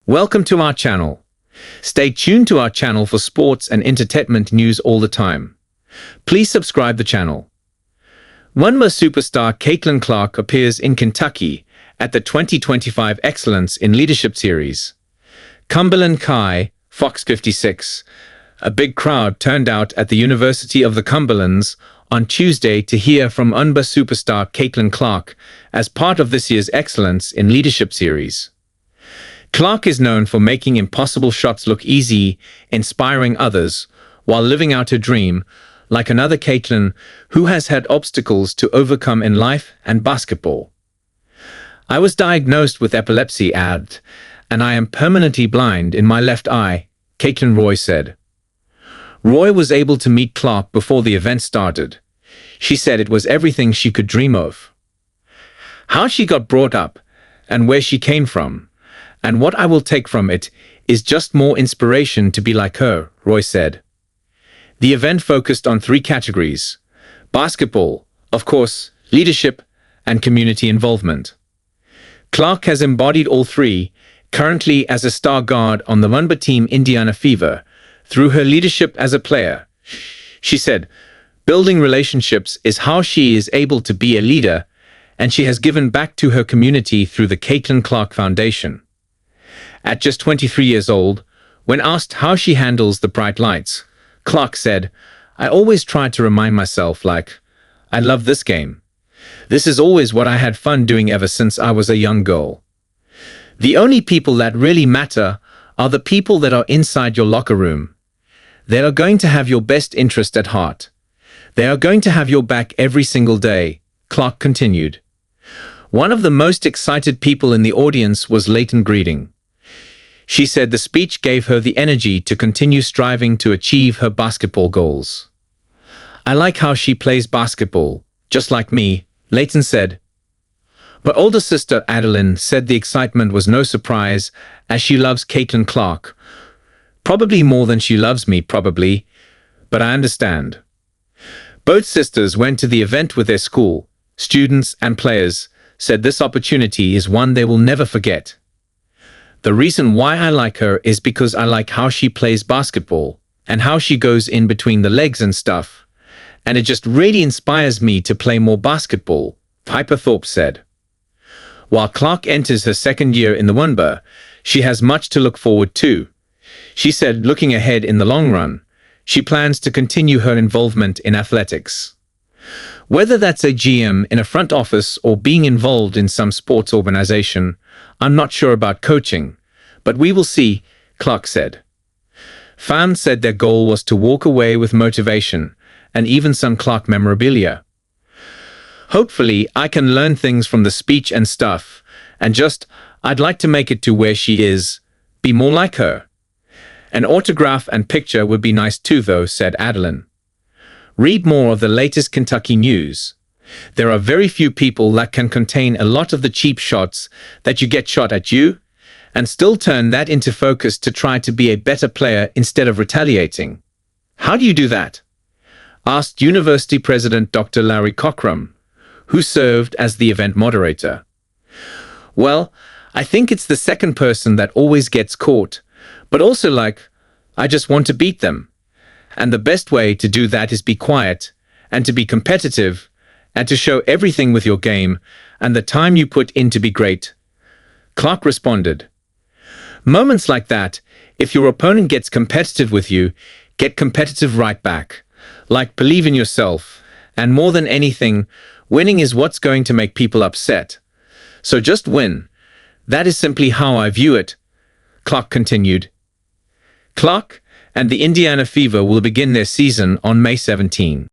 Welcome to our channel. Stay tuned to our channel for sports and entertainment news all the time. Please subscribe the channel. WNBA superstar Caitlin Clark appears in Kentucky at the 2025 Excellence in Leadership Series. Cumberland Chi, Fox 56. A big crowd turned out at the University of the Cumberlands on Tuesday to hear from WNBA superstar Caitlin Clark as part of this year's Excellence in Leadership Series. Clark is known for making impossible shots look easy, inspiring others, while living out her dream, like another Caitlin who has had obstacles to overcome in life and basketball. "I was diagnosed with epilepsy, and I am permanently blind in my left eye," Caitlin Roy said. Roy was able to meet Clark before the event started. She said it was everything she could dream of. "How she got brought up, and where she came from, and what I will take from it is just more inspiration to be like her," Roy said. The event focused on 3 categories: basketball, of course, leadership, and community involvement. Clark has embodied all 3, currently as a star guard on the WNBA team Indiana Fever, through her leadership as a player. She said, "Building relationships is how she is able to be a leader, and she has given back to her community through the Caitlin Clark Foundation." At just 23 years old, when asked how she handles the bright lights, Clark said, "I always try to remind myself, I love this game. This is always what I had fun doing ever since I was a young girl. The only people that really matter are the people that are inside your locker room. They are going to have your best interest at heart. They are going to have your back every single day," Clark continued. One of the most excited people in the audience was Leighton Greeding. She said the speech gave her the energy to continue striving to achieve her basketball goals. "I like how she plays basketball, just like me," Leighton said. Her older sister Adeline said the excitement was no surprise, as she loves Caitlin Clark. "Probably more than she loves me, probably, but I understand." Both sisters went to the event with their school. Students and players said this opportunity is one they will never forget. "The reason why I like her is because I like how she plays basketball and how she goes in between the legs and stuff. And it just really inspires me to play more basketball," Piper Thorpe said. While Clark enters her second year in the WNBA, she has much to look forward to. She said, looking ahead in the long run, she plans to continue her involvement in athletics. "Whether that's a GM in a front office or being involved in some sports organization, I'm not sure about coaching, but we will see," Clark said. Fans said their goal was to walk away with motivation and even some Clark memorabilia. "Hopefully, I can learn things from the speech and stuff, and I'd like to make it to where she is, be more like her. An autograph and picture would be nice too, though," said Adeline. Read more of the latest Kentucky news. There are very few people that can contain a lot of the cheap shots that you get shot at you, and still turn that into focus to try to be a better player instead of retaliating. "How do you do that?" asked University President Dr. Larry Cockrum, who served as the event moderator. "Well, I think it's the second person that always gets caught, but also I just want to beat them. And the best way to do that is be quiet, and to be competitive, and to show everything with your game, and the time you put in to be great," Clark responded. Moments like that, if your opponent gets competitive with you, get competitive right back. Believe in yourself, and more than anything, winning is what's going to make people upset. So just win. That is simply how I view it," Clark continued. Clark and the Indiana Fever will begin their season on May 17.